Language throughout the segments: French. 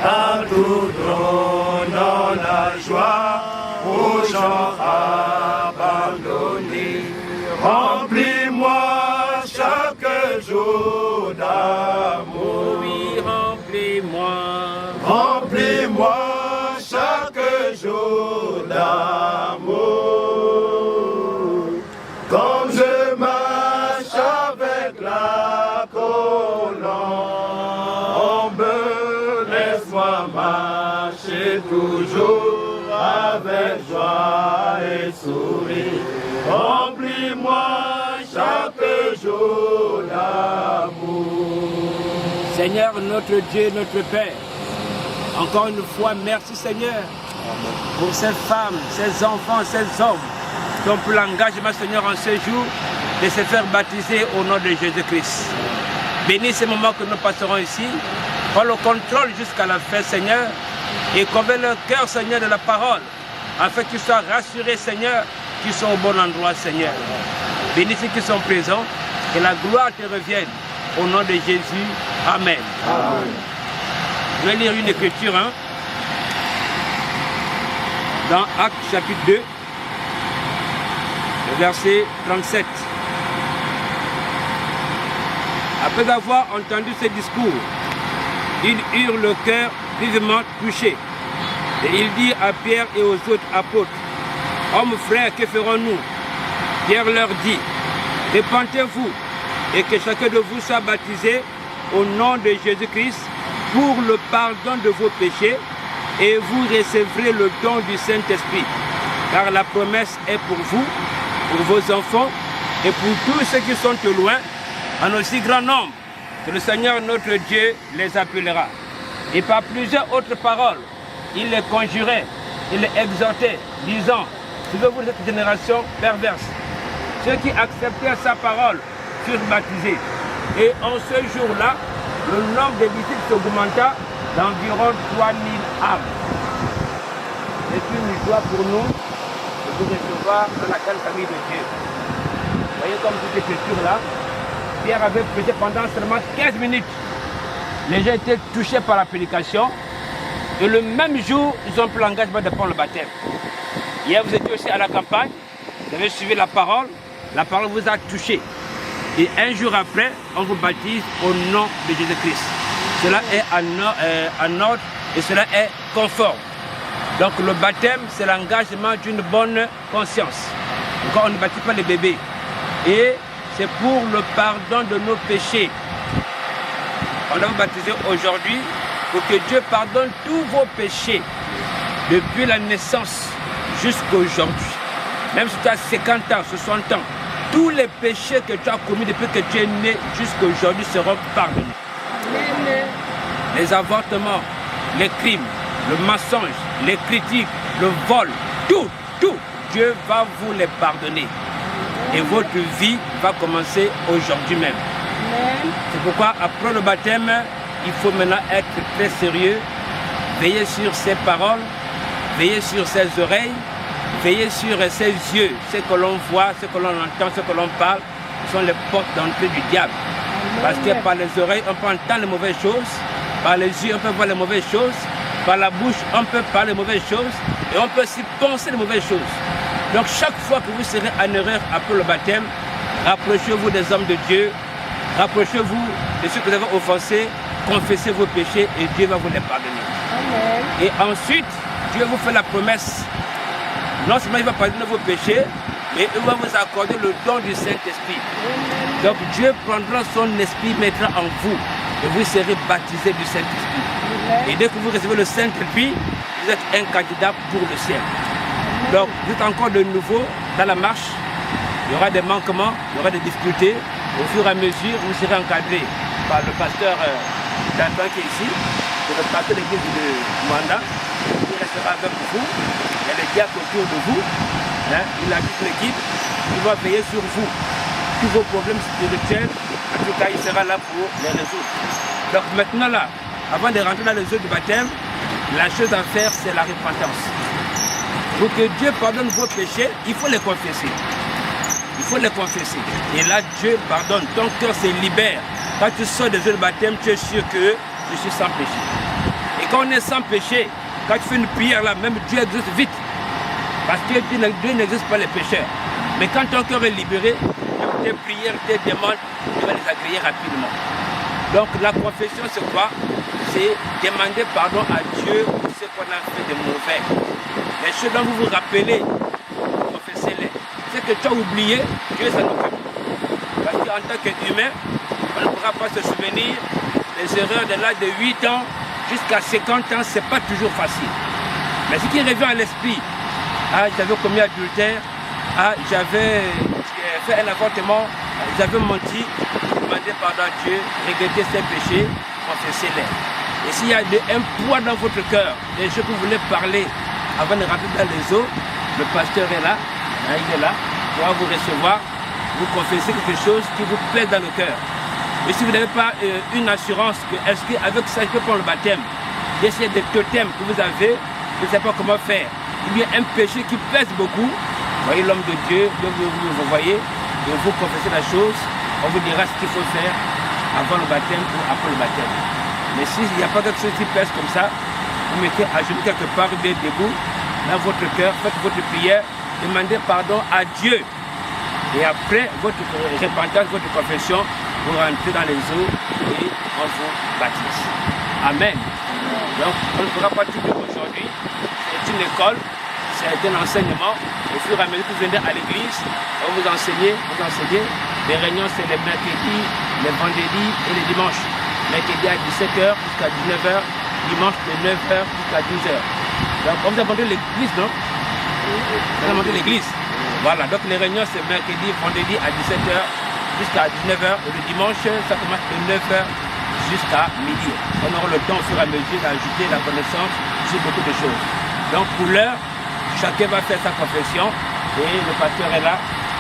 à tout donnant la joie aux gens abandonnés. Remplis-moi chaque jour d'amour. Oui, remplis-moi. Remplis-moi chaque jour d'amour. Comme je marche avec la colombe, laisse-moi marcher toujours avec joie et sourire. Remplis-moi chaque jour d'amour. Seigneur, notre Dieu, notre Père, encore une fois, merci Seigneur pour ces femmes, ces enfants, ces hommes qui ont pris l'engagement, Seigneur, en ce jour de se faire baptiser au nom de Jésus-Christ. Bénis ces moments que nous passerons ici, prends le contrôle jusqu'à la fin, Seigneur, et convainc leur cœur, Seigneur, de la parole, afin qu'ils soient rassurés, Seigneur, qu'ils sont au bon endroit, Seigneur. Bénis ceux qui sont présents, que la gloire te revienne, au nom de Jésus. Amen. Amen. Je vais lire une écriture, dans Actes chapitre 2, le verset 37. Après avoir entendu ce discours, ils eurent le cœur vivement touché. Et il dit à Pierre et aux autres apôtres, « Hommes frères, que ferons-nous » Pierre leur dit, « Répentez-vous et que chacun de vous soit baptisé au nom de Jésus-Christ pour le pardon de vos péchés et vous recevrez le don du Saint-Esprit. Car la promesse est pour vous, pour vos enfants et pour tous ceux qui sont au loin, en aussi grand nombre que le Seigneur notre Dieu les appellera. » Et par plusieurs autres paroles, il les conjurait, il les exhortait, disant, « Suivez-vous cette génération perverse. » Ceux qui acceptèrent sa parole furent baptisés. Et en ce jour-là, le nombre de disciples s'augmenta d'environ 3000 âmes. C'est une joie pour nous de vous recevoir dans la grande famille de Dieu. Vous voyez comme toute écriture-là, Pierre avait prêché pendant seulement 15 minutes. Les gens étaient touchés par la prédication. Et le même jour, ils ont pris l'engagement de prendre le baptême. Hier, vous étiez aussi à la campagne, vous avez suivi la parole vous a touché. Et un jour après, on vous baptise au nom de Jésus-Christ. Cela est en ordre et cela est conforme. Donc le baptême, c'est l'engagement d'une bonne conscience. Encore, on ne baptise pas les bébés. Et c'est pour le pardon de nos péchés. On va vous baptiser aujourd'hui pour que Dieu pardonne tous vos péchés depuis la naissance jusqu'à aujourd'hui. Même si tu as 50 ans, 60 ans, tous les péchés que tu as commis depuis que tu es né jusqu'à aujourd'hui seront pardonnés. Amen. Les avortements, les crimes, le mensonge, les critiques, le vol, tout, Dieu va vous les pardonner. Et votre vie va commencer aujourd'hui même. C'est pourquoi après le baptême, il faut maintenant être très sérieux, veiller sur ses paroles, veiller sur ses oreilles, veiller sur ses yeux. Ce que l'on voit, ce que l'on entend, ce que l'on parle, sont les portes d'entrée du diable. Parce que par les oreilles, on peut entendre les mauvaises choses, par les yeux, on peut voir les mauvaises choses, par la bouche, on peut parler les mauvaises choses, et on peut aussi penser les mauvaises choses. Donc chaque fois que vous serez en erreur après le baptême, rapprochez-vous des hommes de Dieu, rapprochez-vous de ceux que vous avez offensés, confessez vos péchés et Dieu va vous les pardonner. Amen. Et ensuite, Dieu vous fait la promesse. Non seulement il va pardonner vos péchés, mais il va vous accorder le don du Saint-Esprit. Donc Dieu prendra son esprit, mettra en vous, et vous serez baptisés du Saint-Esprit. Et dès que vous recevez le Saint-Esprit, vous êtes un candidat pour le ciel. Donc vous êtes encore de nouveau dans la marche, il y aura des manquements, il y aura des difficultés. Au fur et à mesure, vous serez encadré par le pasteur Danton qui est ici, c'est le pasteur de l'église de Mwanda, qui restera avec vous. Il y a les diacres autour de vous, il a toute l'équipe, il va veiller sur vous. Tous vos problèmes spirituels, en tout cas, il sera là pour les résoudre. Donc maintenant là, avant de rentrer dans les eaux du baptême, la chose à faire, c'est la repentance. Pour que Dieu pardonne vos péchés, il faut les confesser. Il faut les confesser. Et là, Dieu pardonne. Ton cœur se libère Quand tu sors des eaux de baptême, tu es sûr que je suis sans péché. Et quand on est sans péché, quand tu fais une prière là, même Dieu exauce vite. Parce que Dieu n'exauce pas les pécheurs. Mais quand ton cœur est libéré, même tes prières, tes demandes, tu vas les agréer rapidement. Donc la confession, c'est quoi? C'est demander pardon à Dieu pour ce qu'on a fait de mauvais. Les choses dont vous vous rappelez, confessez-les. Ce que tu as oublié, Dieu s'en occupe. Parce qu'en tant qu'humain, on ne pourra pas se souvenir des erreurs de l'âge de 8 ans jusqu'à 50 ans, ce n'est pas toujours facile. Mais ce qui revient à l'esprit, ah, j'avais commis adultère, ah, j'avais fait un avortement, j'avais menti, demandez pardon à Dieu, regrettez ses péchés, confessez-les. Et s'il y a un poids dans votre cœur, des choses que vous voulez parler avant de rentrer dans les eaux, le pasteur est là, il est là, il va vous recevoir, vous confessez quelque chose qui vous plaît dans le cœur. Et si vous n'avez pas une assurance que, est-ce qu'avec ça, je peux prendre le baptême, d'essayer des totems que vous avez, je ne sais pas comment faire. Il y a un péché qui pèse beaucoup. Vous voyez l'homme de Dieu, vous voyez, et vous confessez la chose, on vous dira ce qu'il faut faire avant le baptême ou après le baptême. Mais s'il n'y a pas quelque chose qui pèse comme ça, vous mettez à genoux quelque part, bien debout, dans votre cœur, faites votre prière, demandez pardon à Dieu. Et après votre repentance, votre confession, vous rentrez dans les eaux et on vous baptise. Amen. Donc, on ne pourra pas tout dire aujourd'hui. C'est une école, c'est un enseignement. Au fur et à mesure que vous venez à l'église, on vous enseigne. Les réunions, c'est les mercredis, les vendredis et les dimanches. Mercredi à 17h jusqu'à 19h, dimanche de 9h jusqu'à 12h. Donc, on vous a demandé l'église, non? On a demandé l'église. Voilà, donc les réunions, c'est mercredi, vendredi à 17h jusqu'à 19h. Et le dimanche, ça commence de 9h jusqu'à midi. On aura le temps au fur et à mesure d'ajouter la connaissance sur beaucoup de choses. Donc pour l'heure, chacun va faire sa confession et le pasteur est là.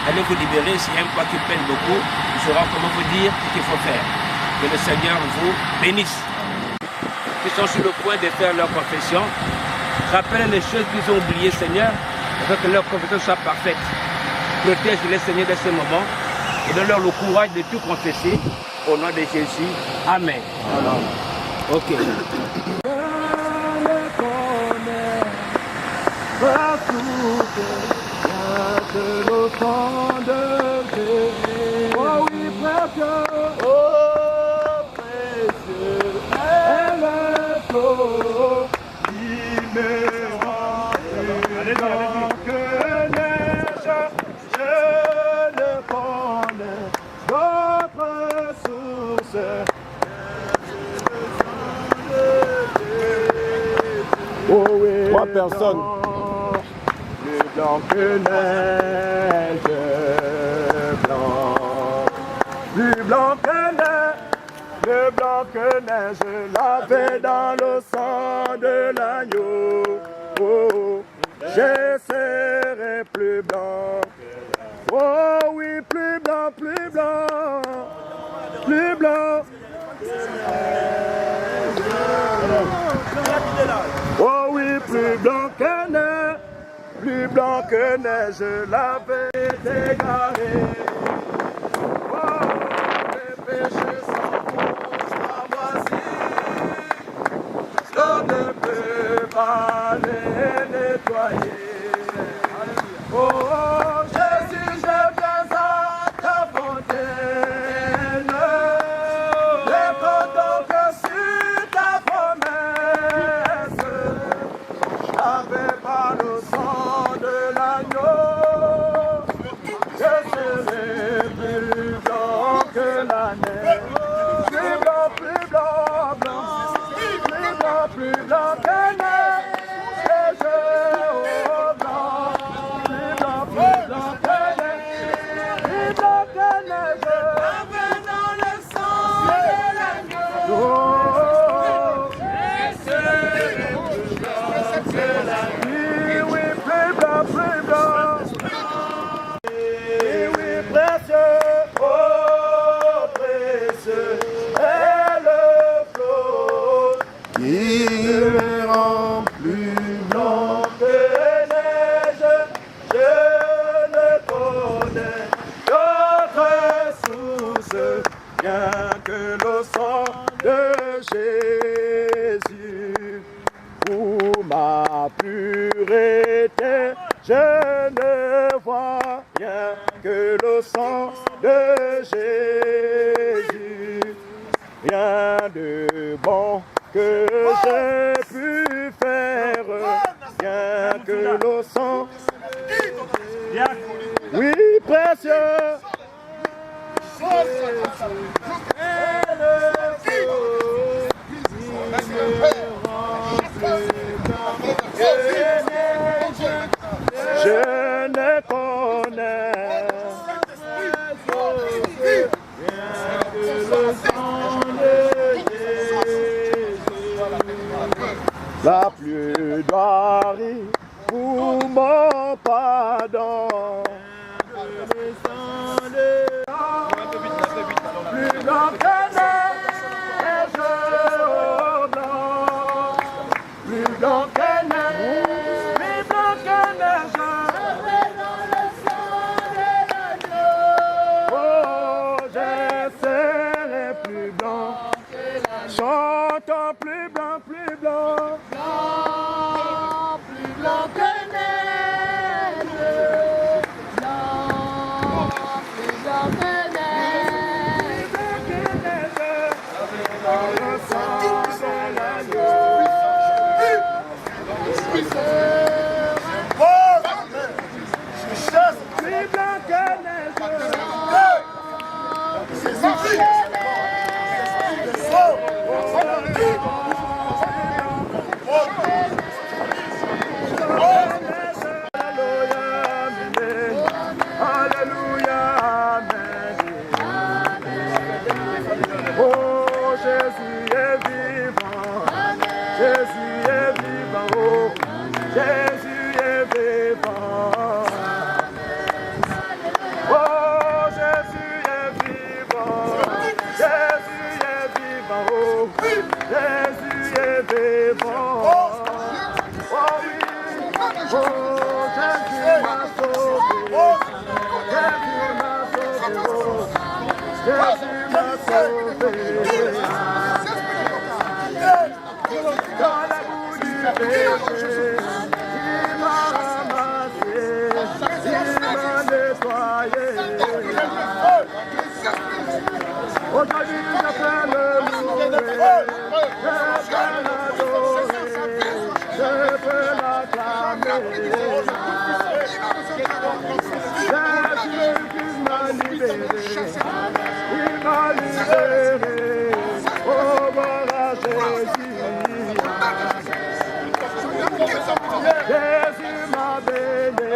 Allez vous libérer. S'il y a un poids qui pèse beaucoup, il saura comment vous dire ce qu'il faut faire. Que le Seigneur vous bénisse. Qui sont sur le point de faire leur confession, rappelez les choses qu'ils ont oubliées, Seigneur, afin que leur confession soit parfaite. Protège-les, Seigneur, de ce moment et donne-leur le courage de tout confesser. Au nom de Jésus. Amen. Alors, ok. Je le connais, partout que le sang de Jésus. Oh oui, précieux, oh précieux, est le flot qui me rend plus grand que neige. Je le connais, notre source. Oh oui, 3 personnes. Plus blanc que neige, blanc. Plus blanc que neige, plus blanc que neige, lavé dans le sang de l'agneau. Oh, je serai plus blanc. Oh oui, plus blanc, plus blanc, plus blanc. Oh oui, plus blanc que neige, l'avais égaré. Oh, mes péchés sont moisis, je ne peux pas les nettoyer. Oh, Jésus, je viens à ta fontaine, les pardons que sur ta promesse, avec par le sang de l'agneau, je serai plus blanc que la neige. Plus blanc, plus blanc, blanc, plus blanc, plus blanc que neige. Et je, oh blanc, plus blanc, plus blanc que neige. Plus blanc que neige. Avec dans le sang de l'agneau. Oh, je serai plus blanc que la nuit. Oui, plus blanc, plus blanc. Oui, oui, précieux, oh précieux est le flot qui me rend rien que le sang de Jésus. Pour ma pureté, je ne vois rien que le sang de Jésus. Rien de bon que j'ai pu faire, rien que le sang. Oui, précieux. Je ne connais rien que le sang de Jésus. La plaidoirie pour mon pardon. Plus blanc que neige, plus blanc que neige, plus blanc que neige. Oh, je serai plus blanc, chantons plus blanc, plus blanc. Plus blanc que neige, blanc, plus blanc que neige, Dans le sang de l'agneau. Plus blanc que neige. Alléluia, amen. Oh, Jésus est vivant. Jésus est vivant. Oh, Jésus est vivant. Oh, Jésus est vivant. Jésus est vivant. Oh, Jésus est vivant. Oh oui. Oh, Jésus m'a sauvé. Jésus m'a sauvé. Oh, Jésus m'a sauvé. Dans la boue du péché, il m'a ramassé, il m'a nettoyé. Aujourd'hui, je peux le louer, je peux l'adorer, je peux l'acclamer. Jésus m'a libéré, il m'a libéré. Oh, voilà Jésus. Jésus m'a béni,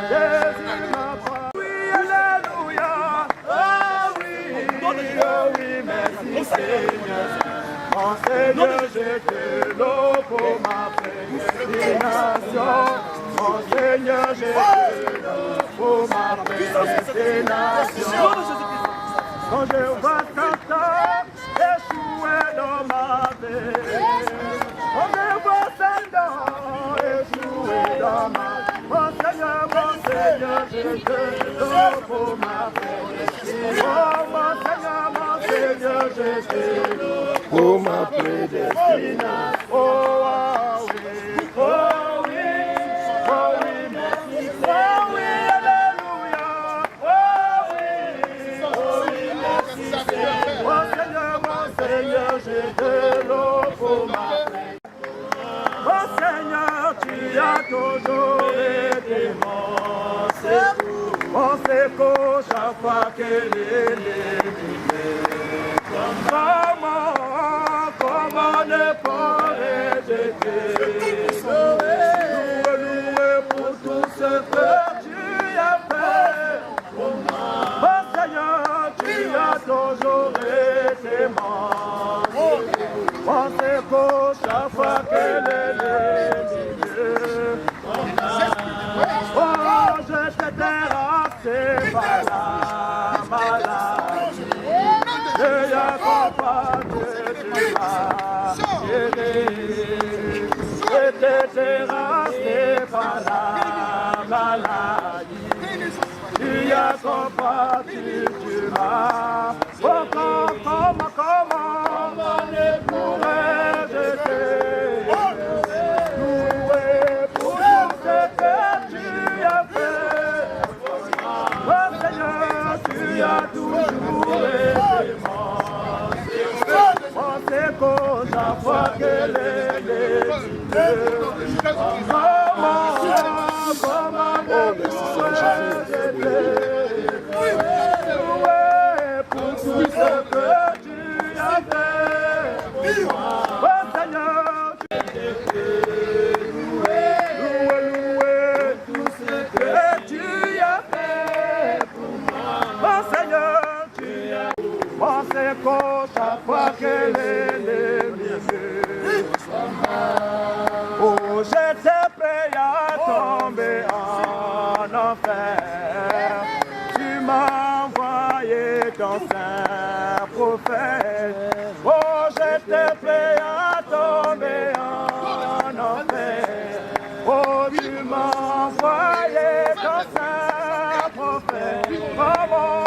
Jésus m'a pris. Oui, alléluia. Oh oui, merci Seigneur. Mon Seigneur, je te loue pour ma prédestination. Mon Seigneur, je te loue pour ma prédestination. Quand je vois Satan échouer dans ma vie, quand je vois Satan échouer dans ma vie, mon Seigneur, je te loue pour ma prédestination. Oh, mon Seigneur, je te loue pour ma prédestination. Oh, oui, oh oui, oh oui, merci. Oh oui, alléluia. Oh oui, merci. Oh Seigneur, je te loue pour ma prédestination. Oh Seigneur, tu as toujours été mon secours. Mon secours chaque fois que l'ennemi vient. Comment ne pas rejeter? Loué pour tout ce que tu as fait. Oh Seigneur, tu as toujours été mon secours chaque fois que l'ennemi vient. Oh, je t'ai racheté par la maladie. Je accompagne tu m'as aidé. Je t'ai racheté par la maladie. Tu as combattu, tu m'as c'est qu'on chaque fois que les comment pour tout ce que tu as fait. Oh Seigneur, loué tout ce que tu as fait pour moi. Oh Seigneur, tu as moi c'est qu'on chaque fois que l'ennemi oh j'étais prêt à tomber en enfer. Tu m'as envoyé ton saint prophète. Oh j'étais prêt à tomber en enfer. Oh tu m'as envoyé ton saint prophète. Comment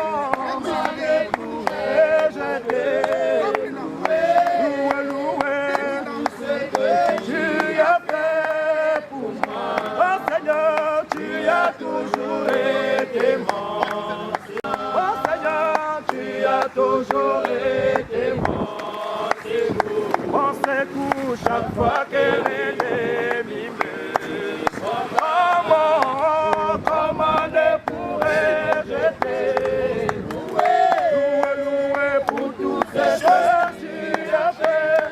toujours été mon Seigneur. Oh Seigneur, tu as toujours été mon secours. Mon secours chaque fois que l'ennemi me combat. Comment ne pourrais-je t'aimer? Loué pour tout ce que tu as fait.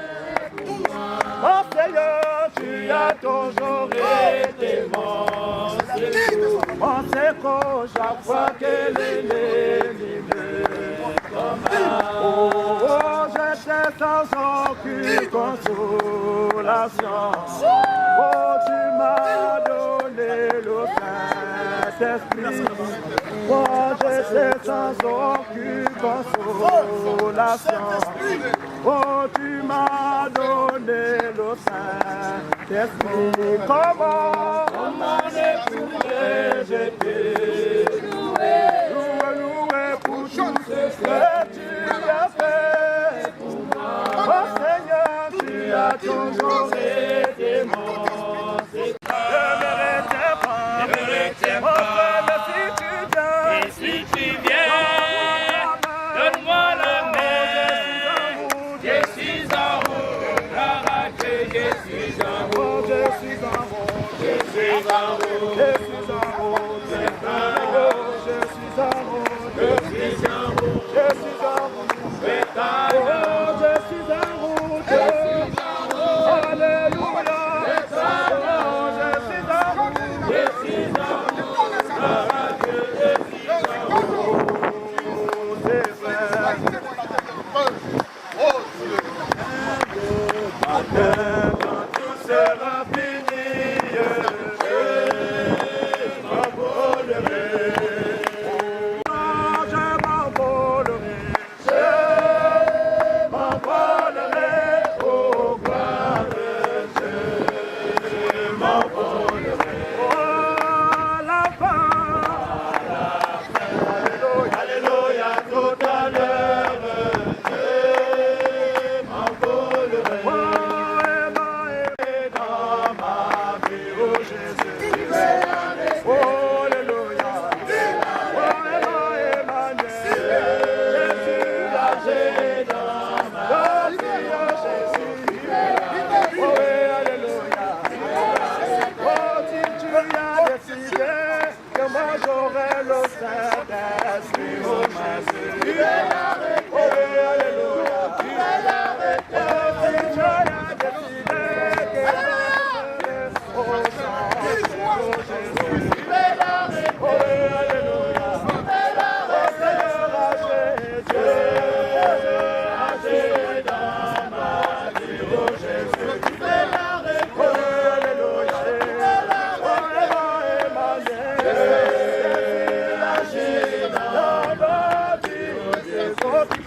Oh Seigneur, tu as toujours été mon secours. On sait qu'au chaque fois que l'ennemi me combat. Oh, j'étais sans aucune consolation. Oh, tu m'as donné le Saint-Esprit. Oh, j'étais sans aucune consolation. Oh, tu m'as donné le Saint-Esprit. Comment ne pourrais-je loué pour tout ce que tu as fait pour moi. Oh Seigneur, tu as toujours été mon secours. Ne me retiens pas, mais si tu viens, donne-moi la main. Je suis en route, je suis en route, je suis en route, je suis en route, je suis en route, je suis en route, je suis en route, je suis en route, je suis en route, je suis en route, alléluia, je suis en route, je suis en quand tout sera fini, je m'envolerai. Je m'envolerai au gloire de Dieu. Je m'envolerai à la fin. Alléluia, alléluia, tout à l'heure. J'aurai le Saint-Esprit, oh Jésus. Tu es l'arrêté, oh alléluia. Tu es l'arrêté, oh si tu as décidé que oh Jésus. Tu es l'arrêté, oh alléluia. Tu es l'arrêté, oh Jésus. Dans ma vie, oh Jésus. Tu es l'arrêté, oh alléluia. Tu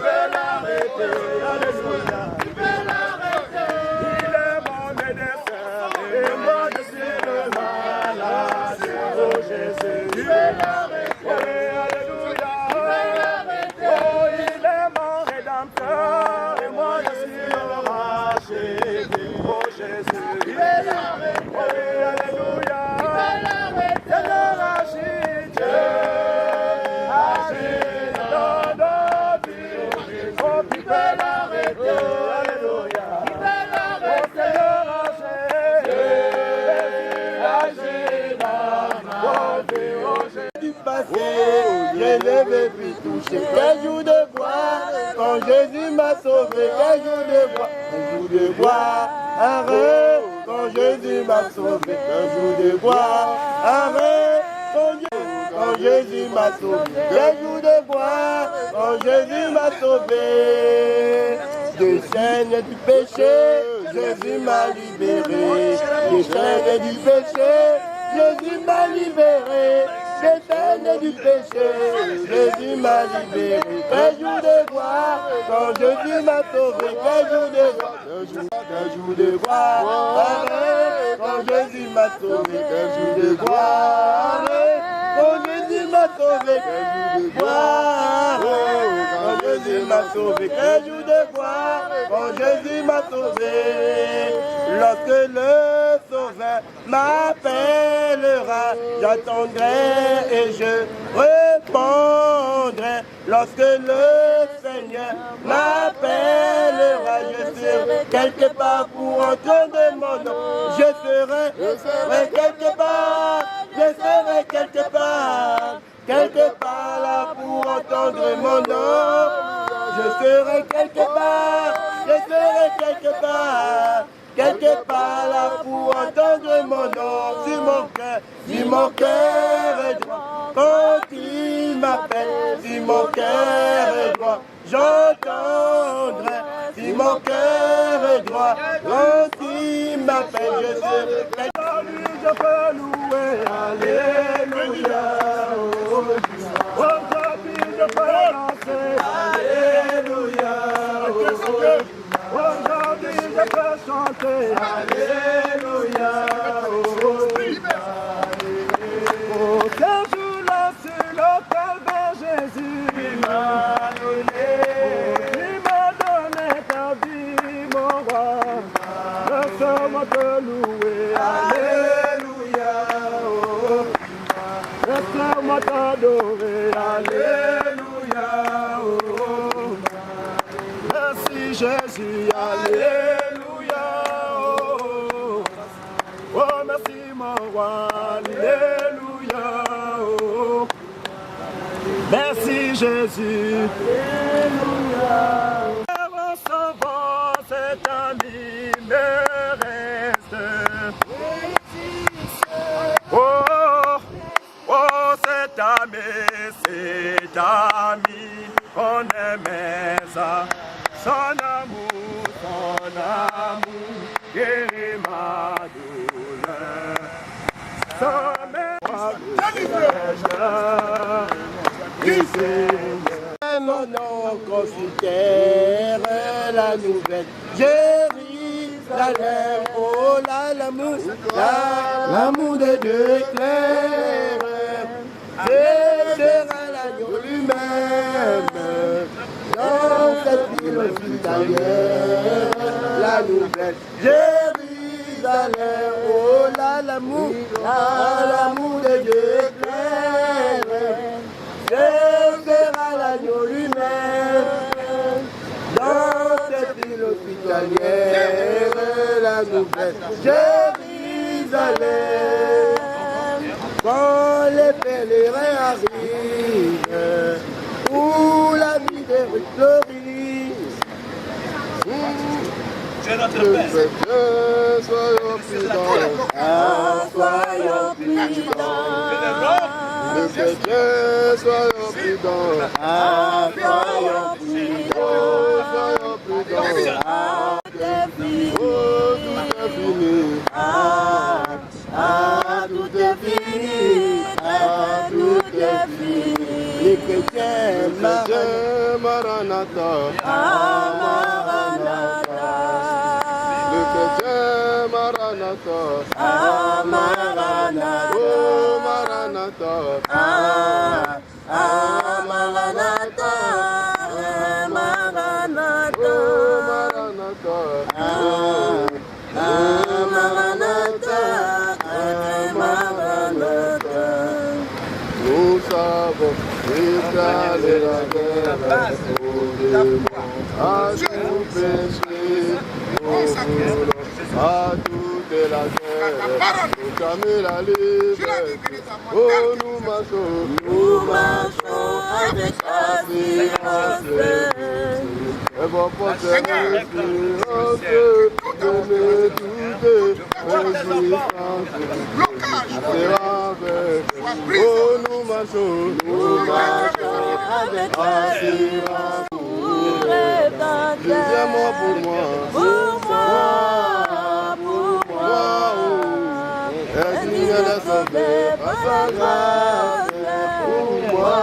peux l'arrêter, alléluia. Tu peux l'arrêter. Il est mon médecin et moi je suis le malade. Oh Jésus, tu peux l'arrêter, alléluia. Tu peux l'arrêter. Oh, il est mon rédempteur et moi je suis le racheté. Oh Jésus, tu peux l'arrêter, alléluia. Tu peux l'arrêter, le racheté. Tu peux l'arrêter, alléluia. ne veux plus toucher. Quel jour de gloire, quand Jésus m'a sauvé. Quel jour de gloire, quel jour de gloire, arrête, quand Jésus m'a sauvé. Quel jour de gloire, arrête, quand Jésus m'a sauvé. Quel jour de gloire, quand Jésus m'a sauvé. Des chaînes du péché, Jésus m'a libéré. Des chaînes du péché, Jésus m'a libéré. Des chaînes du péché, Jésus m'a libéré. Quel jour de gloire, quand Jésus m'a sauvé. Quel jour de gloire, quel jour de gloire, quand Jésus m'a sauvé. Quel jour de gloire, quand Jésus m'a sauvé. Quel jour de gloire, quand Jésus m'a sauvé. Quel jour de gloire, quand Jésus m'a sauvé. Lorsque le Sauveur m'appellera, j'attendrai et je répondrai. Lorsque le Seigneur m'appellera, je serai quelque part pour entendre mon nom. Je serai quelque part, je serai quelque part là pour entendre mon nom. Je serai quelque part, je serai quelque part là pour entendre mon nom. Si mon cœur est droit, quand il m'appelle, si mon cœur est droit, j'entendrai. Si mon cœur est droit, quand il m'appelle, je serai quelque part. Je peux louer, alléluia. Aujourd'hui je peux danser, alléluia. Aujourd'hui je peux chanter, alléluia. Oh, ce jour-là sur le calvaire, Jésus m'a donné. Il m'a donné ta vie, mon roi. Laisse-moi te louer, alléluia. Laisse-moi t'adorer, alléluia. Merci Jésus, alléluia. Oh, merci mon roi, alléluia. Merci Jésus, alléluia. Recevant cet ami me reste. Oh, cet ami, on aimait ça. Son amour guérit ma douleur. Mon nom considère la nouvelle Jérusalem. Oh là, l'amour de Dieu clair. Ce sera l'agneau lui-même dans cette ville hospitalière. La nouvelle Jérusalem. Oh là, l'amour de Dieu clair. Ce sera l'agneau lui-même dans cette ville hospitalière. La nouvelle Jérusalem. Quand les pèlerins arrivent, où la vie des rues fleurit. Tu es notre Père. Soyons prudents. Soyons prudents. Le chrétien, soyons prudents. Soyons prudents. Oh, tout est fini. Tout est fini. Tout est fini. Les chrétiens, Maranatha. Maranatha. Le chrétien, Maranatha. Maranatha. Oh, Maranatha. Maranatha. Maranatha. Oh, Maranatha. Maranatha. Maranatha. Nous savons étaler la guerre au démon, à tout péché, à toute la terre, proclamer la liberté. Oh, nous marchons avec assurance. Et mon porte l'espérance de me douter, résistance. Oh, nous marchons avec assurance. Deuxièmement pour moi, est-ce qu'il y a des sauvés par sa grâce? Pour moi,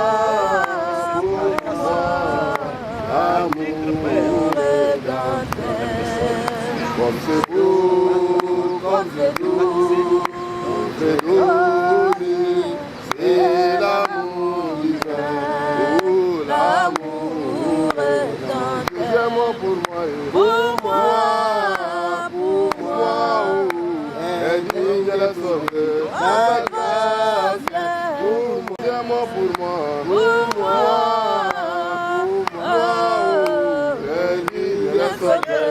amour comme c'est beau, comme c'est doux, c'est doux, c'est l'amour divin, oh l'amour est dans deuxièmement pour moi, est digne de la sauver, par sa grâce, deuxièmement pour moi, est digne de la sauver.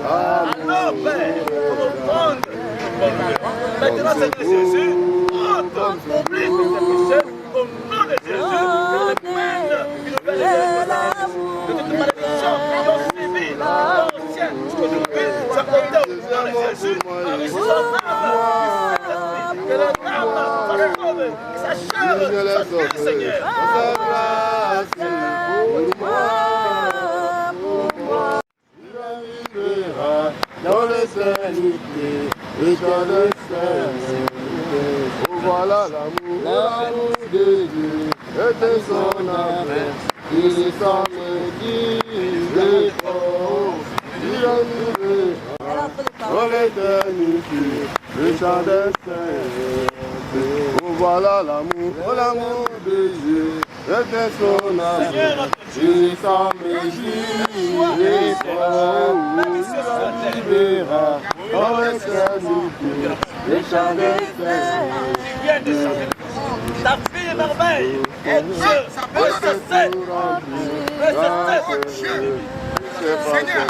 Alors, Père, pour prendre maintenant, Seigneur Jésus, prends ton prie de ces péchés au nom de Jésus, que les nouvelles de toute malédiction qui ont suivi l'ancien, qu'aujourd'hui, ça porte au nom de Jésus, avec son âme, que le âme soit sauvée, que sa chair soit pure, Seigneur. Dans les saintetés, et dans les saintetés, oh voilà l'amour de Dieu, était son amour, il semble qu'il dans l'éternité, le chant des saints, oh voilà l'amour de Dieu, était son amour, il semble qu'il libéra dans l'éternité, le chant des saints. Ta fille merveille, et Dieu, ressuscite, ressuscite. Seigneur,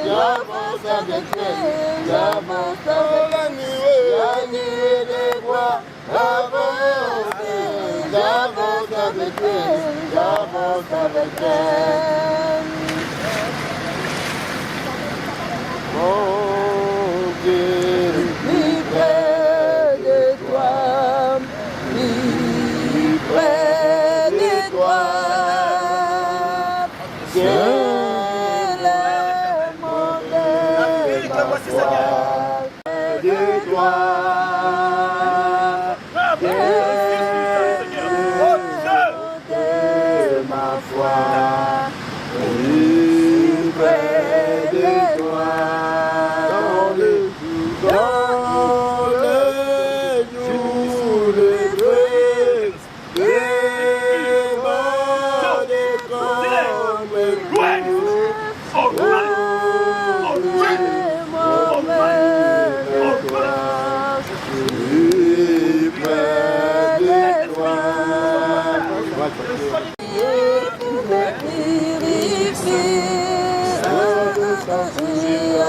j'avance avec elle, j'avance avec la nuée des bois, j'avance avec elle, j'avance avec elle. Mon Dieu, Plus près de toi, plus près de toi.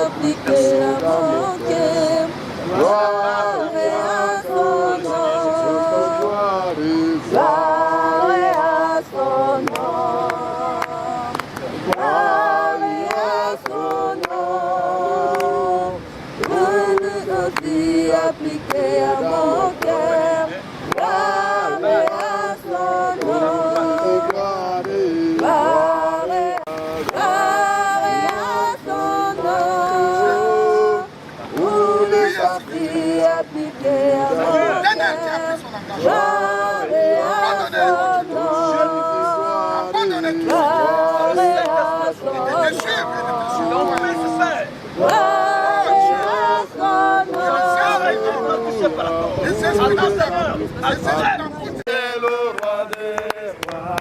Appliqué à mon cœur, gloire à son nom, gloire à son nom, où les esprits appliqués à mon cœur, gloire à son nom, gloire à son nom. C'est le roi des rois,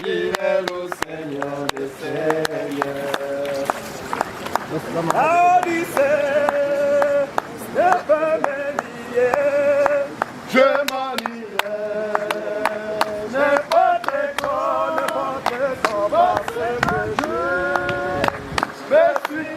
il est le Seigneur des seigneurs. Je m'en irai, n'importe quoi, parce que je me suis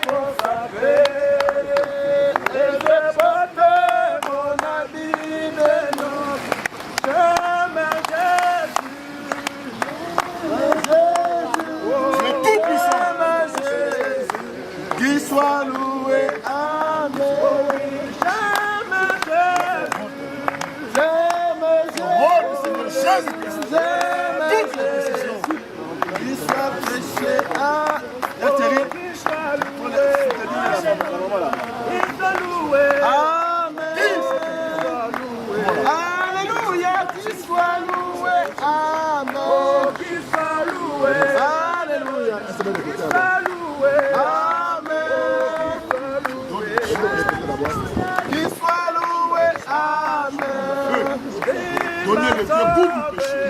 avec le goût du péché.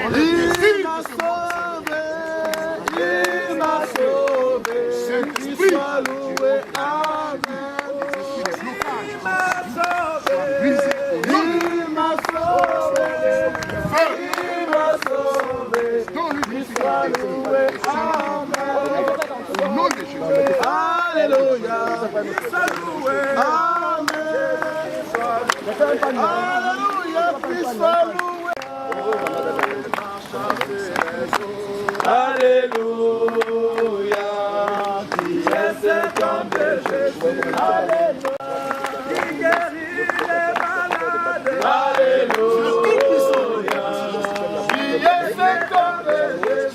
On est désir de ce monde. Il m'a sauvé, Saint-Esprit, qu'il soit loué, amen. Il m'a sauvé, il m'a sauvé, il m'a sauvé, qu'il soit loué, amen. Au nom de Jésus. Alléluia, qu'il soit loué, amen. Alléluia, qu'il soit loué. Alléluia, qui est cet homme de Jésus. Alléluia, qui guérit les malades. Alléluia, qui est cet homme de Jésus.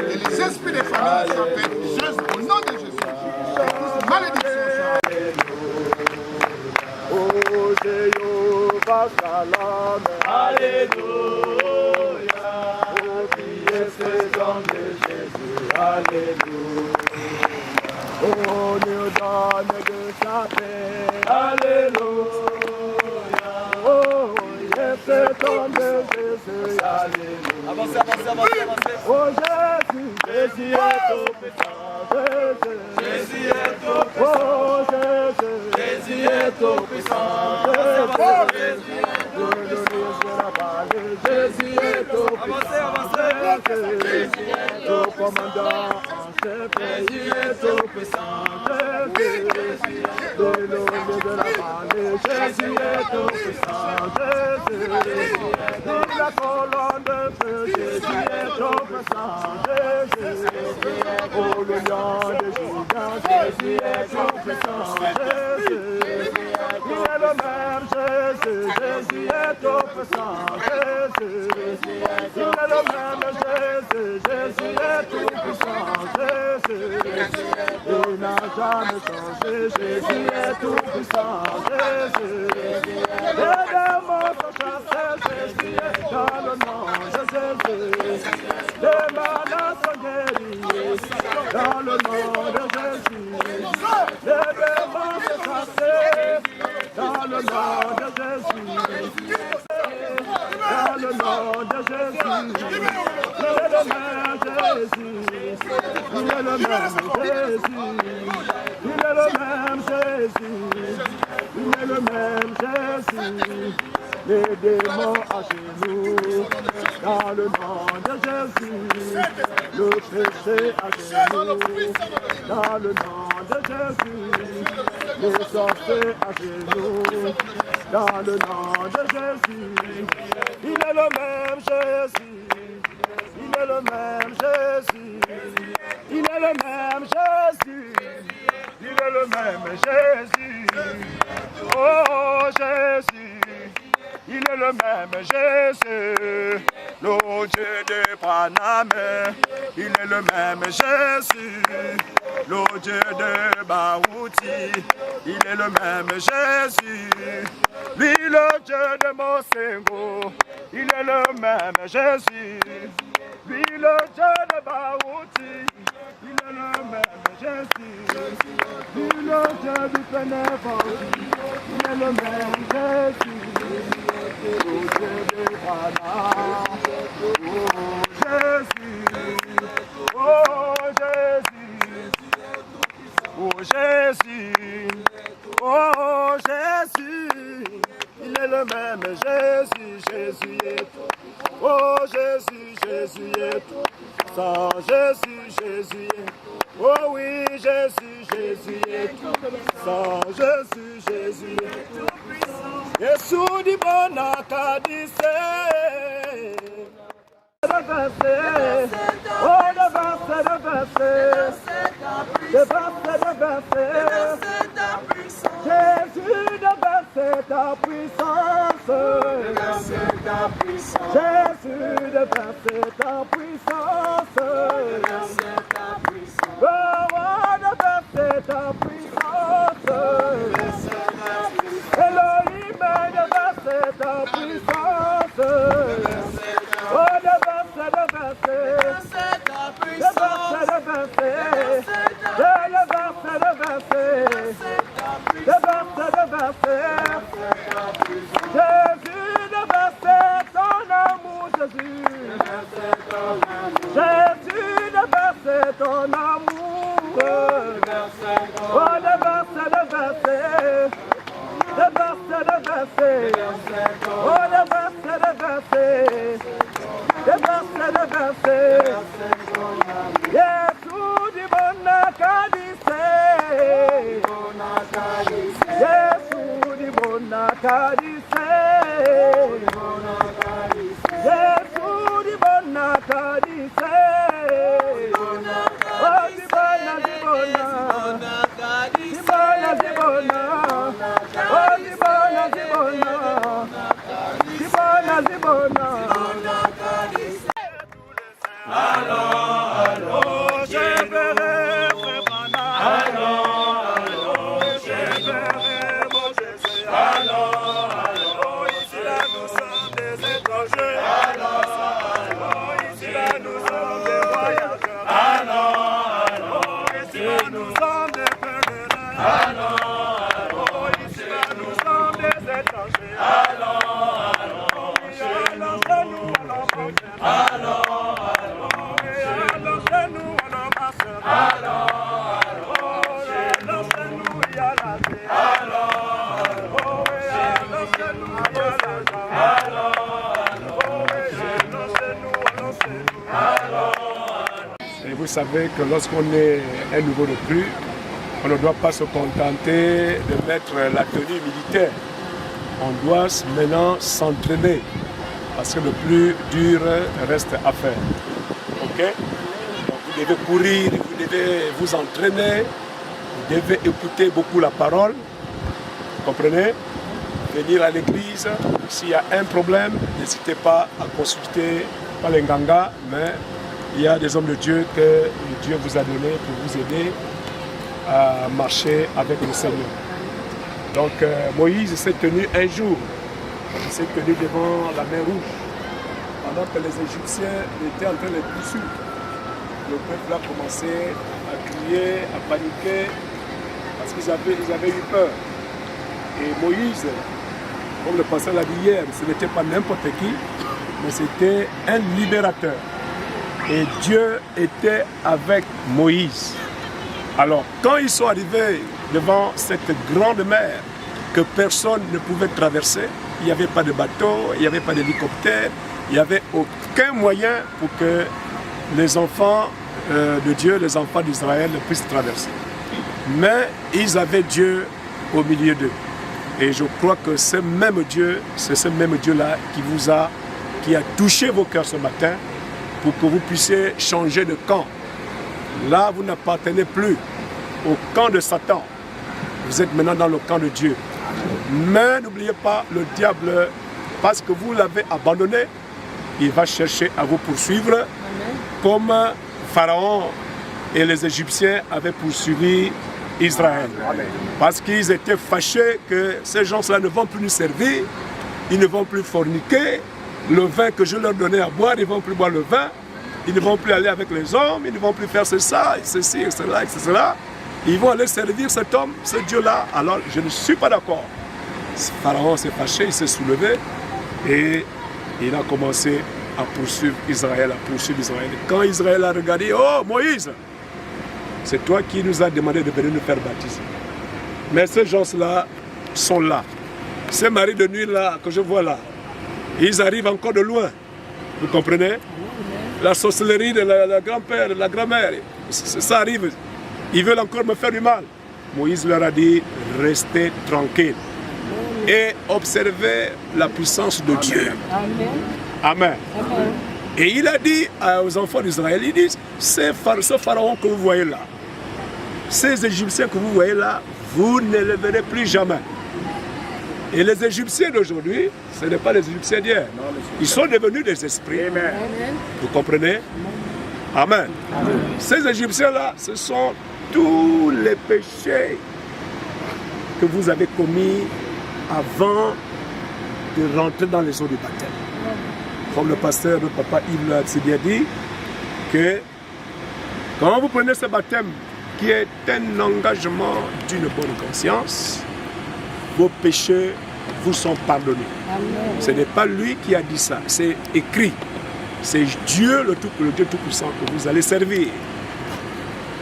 Et les esprits des familles s'appellent Jésus au nom de Jésus. Malédiction. Oh Jéhovah Shalom, Alléluia. Oh qui est cet homme de Jésus, Alléluia. Oh nous donne de sa paix, Alléluia. Oh il est cet homme de Jésus, Alléluia. Avancez, avancez, avancez, avancez. Oh Jésus, Jésus est tout puissant, Jésus est tout puissant. Oh Jésus, Jésus est tout puissant, Jésus est tout puissant. Jésus est tout commandant en chef, Jésus est tout puissant. Jésus de l'eau de la vallée, Jésus est tout puissant. Jésus de la colonne de feu, Jésus est tout puissant. Jésus, oh le lion de Juda, Jésus est tout puissant. Jésus, il est le même Jésus, Jésus est tout puissant. Jésus, il est le même Jésus, Jésus est tout puissant. Jésus, il n'a jamais changé, Jésus est tout puissant. Jésus, les démons sont chassés, Jésus est dans le nom de Jésus. Les malades sont guéris dans le nom de Jésus. Les démons sont chassés dans le nom de Jésus. Dans le nom de Jésus. Il est le même Jésus. Il est le même Jésus. Il est le même Jésus. Il est le même Jésus. Les démons à genoux. Dans le nom de Jésus. Le péché à genoux. Dans le nom de Jésus. Les sorciers à genoux. Dans le nom de Jésus. Il est le même Jésus. Il est le même Jésus. Il est le même Jésus. Il est le même Jésus. Oh Jésus. Il est le même Jésus. Le Dieu de Paname. Il est le même Jésus. Le Dieu de Baouti. Il est le même Jésus. Lui le Dieu de Mosengo. Il est le même Jésus. Lui le Dieu de Baouti. Il est le même Jésus. Lui le Dieu du Pénéfort. Il est le même Jésus. Le Dieu de Paname. Oh Jésus. Oh Jésus. Oh Jésus. Oh Jésus. Il est le même Jésus. Jésus est tout. Oh Jésus, Jésus est tout. Sans Jésus, Jésus est tout. Oh oui, Jésus, Jésus est tout. Sans Jésus, Jésus est tout. Jésus dit bon à Cadissé. Oh, le verset, le verset. Le verset, le verset. Jésus déverse ta puissance. Jésus déverse ta puissance. Le roi déverse ta puissance. Jésus, déverser ton amour, Jésus. Jésus, déverser ton amour. Oh, déverser, déverser. Déverser, déverser. Oh, déverser, déverser. Déverser, déverser. Jésus, di bona kadise. Jésus, di bona kadise. Jésus, di bona kadise. Oh, di bona, di bona. Di bona, di bona. Oh, di bona, di bona. Di bona, di bona. Oh, je verrai vraiment. Je verrai mon Jésus. Oh, ici là nous sommes des étrangers. Oh, ici là nous sommes des voyageurs. Oh, ici là nous sommes des pèlerins. Oh, ici là nous sommes des étrangers. Oh, alors chez nous allons manger. Et vous savez que lorsqu'on est un nouveau recrue, on ne doit pas se contenter de mettre la tenue militaire. On doit maintenant s'entraîner parce que le plus dur reste à faire. Ok? Donc vous devez courir, vous devez vous entraîner, vous devez écouter beaucoup la parole. Vous comprenez? Venir à l'église, s'il y a un problème, n'hésitez pas à consulter, pas les Nganga, mais il y a des hommes de Dieu que Dieu vous a donné pour vous aider à marcher avec le Seigneur. Donc Moïse s'est tenu un jour, il s'est tenu devant la mer Rouge, pendant que les Égyptiens étaient en train de poursuivre. Le peuple a commencé à crier, à paniquer, parce qu'ils avaient eu peur. Et Moïse, comme le pasteur l'a dit hier, ce n'était pas n'importe qui, mais c'était un libérateur. Et Dieu était avec Moïse. Alors, quand ils sont arrivés devant cette grande mer que personne ne pouvait traverser, il n'y avait pas de bateau, il n'y avait pas d'hélicoptère, il n'y avait aucun moyen pour que les enfants de Dieu, les enfants d'Israël puissent traverser. Mais ils avaient Dieu au milieu d'eux. Et je crois que ce même Dieu, c'est ce même Dieu-là qui a touché vos cœurs ce matin pour que vous puissiez changer de camp. Là, vous n'appartenez plus au camp de Satan. Vous êtes maintenant dans le camp de Dieu. Mais n'oubliez pas, le diable, parce que vous l'avez abandonné, il va chercher à vous poursuivre. Amen. Comme Pharaon et les Égyptiens avaient poursuivi Israël. Amen. Parce qu'ils étaient fâchés que ces gens-là ne vont plus nous servir, ils ne vont plus forniquer, le vin que je leur donnais à boire, ils ne vont plus boire le vin, ils ne vont plus aller avec les hommes, ils ne vont plus faire ceci, et cela. Ils vont aller servir cet homme, ce Dieu-là. Alors je ne suis pas d'accord. Pharaon s'est fâché, il s'est soulevé et il a commencé à poursuivre Israël, Quand Israël a regardé, oh Moïse, c'est toi qui nous as demandé de venir nous faire baptiser. Mais ces gens-là sont là. Ces maris de nuit là que je vois là, ils arrivent encore de loin. Vous comprenez? La sorcellerie de la grand-père, de la grand-mère, ça arrive. Ils veulent encore me faire du mal. Moïse leur a dit, restez tranquilles et observez la puissance de Dieu. Amen. Amen. Amen. Et il a dit aux enfants d'Israël, il dit, ce pharaon que vous voyez là, ces Égyptiens que vous voyez là, vous ne les verrez plus jamais. Et les Égyptiens d'aujourd'hui, ce n'est pas les Égyptiens d'hier. Ils sont devenus des esprits. Amen. Vous comprenez? Amen. Amen. Ces Égyptiens-là, ce sont tous les péchés que vous avez commis avant de rentrer dans les eaux du baptême. Comme le pasteur, le papa Yves l'a bien dit, que Quand vous prenez ce baptême, qui est un engagement d'une bonne conscience, vos péchés vous sont pardonnés. Amen. Ce n'est pas lui qui a dit ça, c'est écrit. C'est Dieu, le Dieu Tout-Puissant que vous allez servir,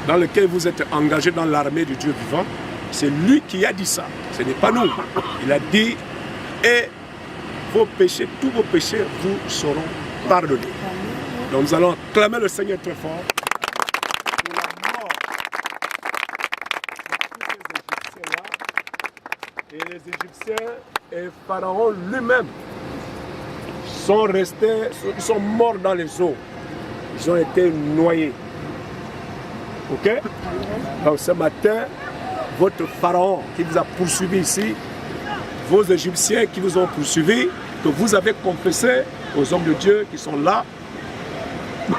dans lequel vous êtes engagé dans l'armée du Dieu vivant. C'est lui qui a dit ça, ce n'est pas nous. Il a dit, et vos péchés, tous vos péchés vous seront pardonnés. Donc nous allons clamer le Seigneur très fort pour la mort de tous ces Égyptiens-là. Et les Égyptiens et Pharaon lui-même sont restés, ils sont morts dans les eaux. Ils ont été noyés. Ok? Donc ce matin, votre Pharaon qui vous a poursuivi ici, vos Égyptiens qui vous ont poursuivi, que vous avez confessé aux hommes de Dieu qui sont là,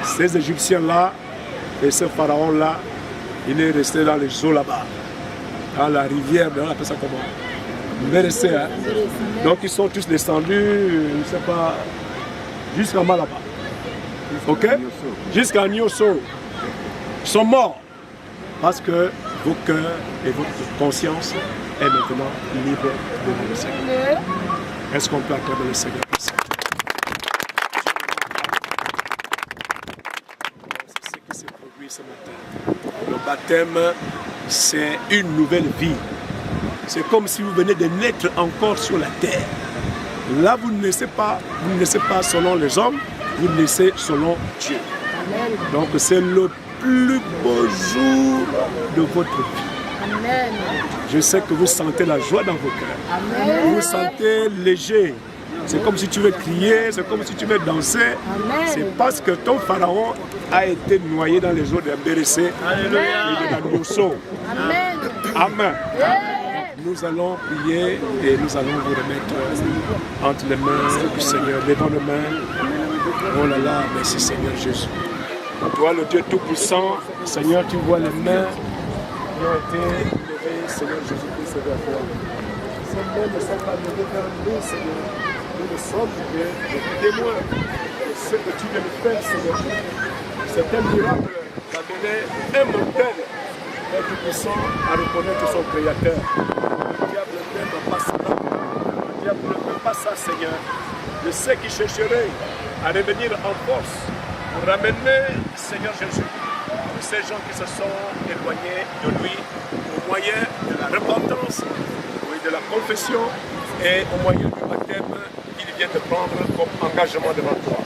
ces Égyptiens-là et ce Pharaon-là, il est resté dans les eaux là-bas, dans la rivière, on appelle ça comment? Mérécé, hein? Donc ils sont tous descendus, je ne sais pas, jusqu'en bas là-bas. Ok? Jusqu'à Niosso. Ils sont morts parce que vos cœurs et votre conscience est maintenant libre de le Seigneur. Est-ce qu'on peut acclamer le Seigneur pour ça? C'est ce qui s'est produit ce matin. Le baptême, c'est une nouvelle vie. C'est comme si vous venez de naître encore sur la terre. Là, vous ne naissez pas selon les hommes, vous naissez selon Dieu. Donc c'est le plus beau jour de votre vie. Amen. Je sais que vous sentez la joie dans vos cœurs. Amen. Vous vous sentez léger. C'est comme si tu veux crier, c'est comme si tu veux danser. C'est parce que ton Pharaon a été noyé dans les eaux de Bérécé et de la Niosso. Amen. Amen. Nous allons prier et nous allons vous remettre entre les mains du Seigneur, devant les mains. Oh là là, merci Seigneur Jésus. Toi, le Dieu Tout-Puissant, Seigneur, tu vois les mains qui ont été levées, Seigneur Jésus-Christ, vers toi. Ces mains ne sont pas levées vers nous, Seigneur. Nous ne sommes des témoins de ce que tu viens de faire, Seigneur. C'est un miracle d'amener un mortel, un Tout-Puissant, à reconnaître son Créateur. Le diable n'aime pas ça. Le diable n'aime pas ça, Seigneur. Je sais qu'il chercherait à revenir en force pour ramener, Seigneur Jésus, tous ces gens qui se sont éloignés de lui au moyen de la repentance, oui, de la confession et au moyen du baptême qu'il vient de prendre comme engagement devant toi.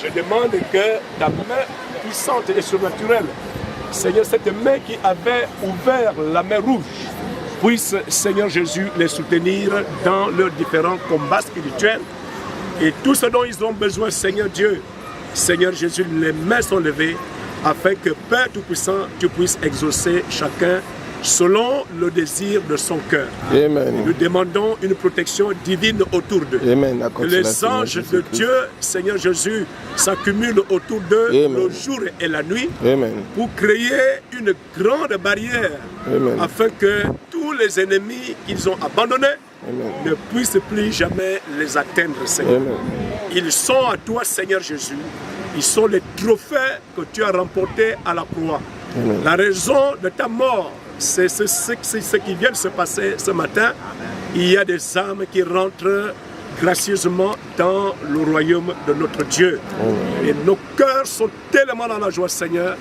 Je demande que ta main puissante et surnaturelle, Seigneur, cette main qui avait ouvert la mer rouge, puisse, Seigneur Jésus, les soutenir dans leurs différents combats spirituels et tout ce dont ils ont besoin, Seigneur Dieu. Seigneur Jésus, les mains sont levées afin que Père Tout-Puissant, tu puisses exaucer chacun selon le désir de son cœur. Amen. Nous demandons une protection divine autour d'eux. Amen. Que les anges de Dieu, Seigneur Jésus, s'accumulent autour d'eux le jour et la nuit. Amen. Pour créer une grande barrière. Amen. Afin que tous les ennemis qu'ils ont abandonnés ne puissent plus jamais les atteindre, Seigneur. Amen. Ils sont à toi, Seigneur Jésus. Ils sont les trophées que tu as remportés à la croix. Amen. La raison de ta mort, c'est ce qui vient de se passer ce matin. Il y a des âmes qui rentrent gracieusement dans le royaume de notre Dieu. Amen. Et nos cœurs sont tellement dans la joie, Seigneur,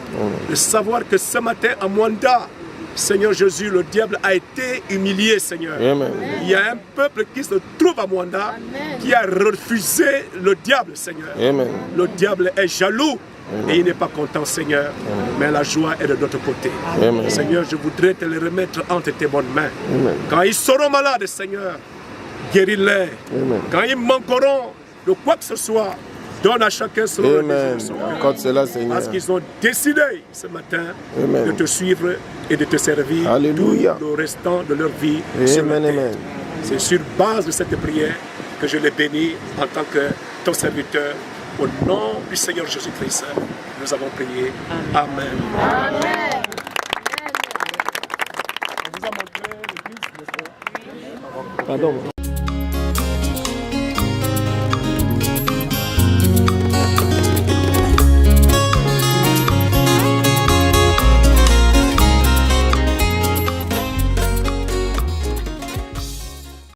de savoir que ce matin à Mwanda, Seigneur Jésus, le diable a été humilié, Seigneur. Amen. Il y a un peuple qui se trouve à Mwanda, qui a refusé le diable, Seigneur. Amen. Le diable est jaloux. Amen. Et il n'est pas content, Seigneur. Amen. Mais la joie est de notre côté. Amen. Seigneur, je voudrais te les remettre entre tes bonnes mains. Amen. Quand ils seront malades, Seigneur, guéris-les. Quand ils manqueront de quoi que ce soit, donne à chacun selon le désir de son cœur. Parce qu'ils ont décidé ce matin de te suivre et de te servir tout le restant de leur vie sur la terre. C'est sur base de cette prière que je les bénis en tant que ton serviteur. Au nom du Seigneur Jésus-Christ, nous avons prié. Amen. Amen. On vous a montré l'église, n'est-ce pas? Pardon.